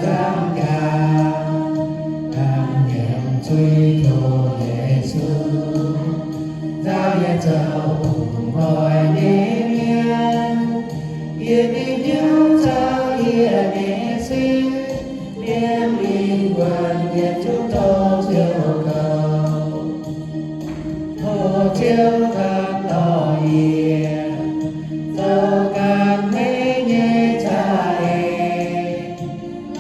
Zangc, cảm nhận truy thủ Yesu, giao ye châu hồi nhé miên, yên đi nhau giao yên nhé xin, yên bình quân yên chúng tôi chiều cầu, hồ chiều các tỏ yên, dâu các mấy nhé cha ê,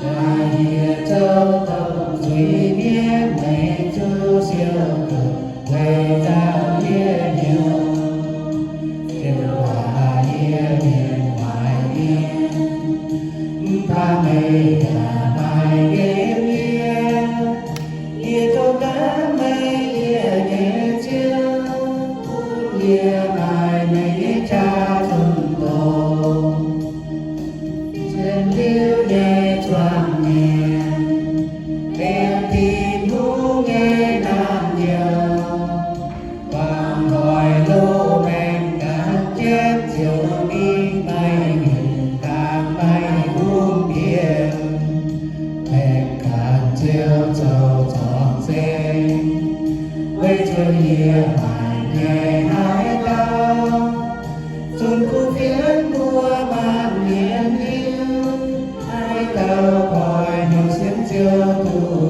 ta hiệp châu tổng duy miên mấy chú siêu cực về giao yên nhiều, siêu hòa yên miên ngoài miên, ta mây là mai yên yên, yên châu cá mây yên yên chiêu, yên mai mây cha chúng tôi, trên liêu nhẹ choàng nghèn, em tin hú nghe nam nhiều, vàng hỏi lô men cả chết chiều đi bay nghìn càng bay buông biển, em cả chiều châu tròn xên, với chiều hiệp hải nhẹ hải cao, dùng khu phiến mùa màn miền yêu, hai tàu còi nhiều xiên chiều thu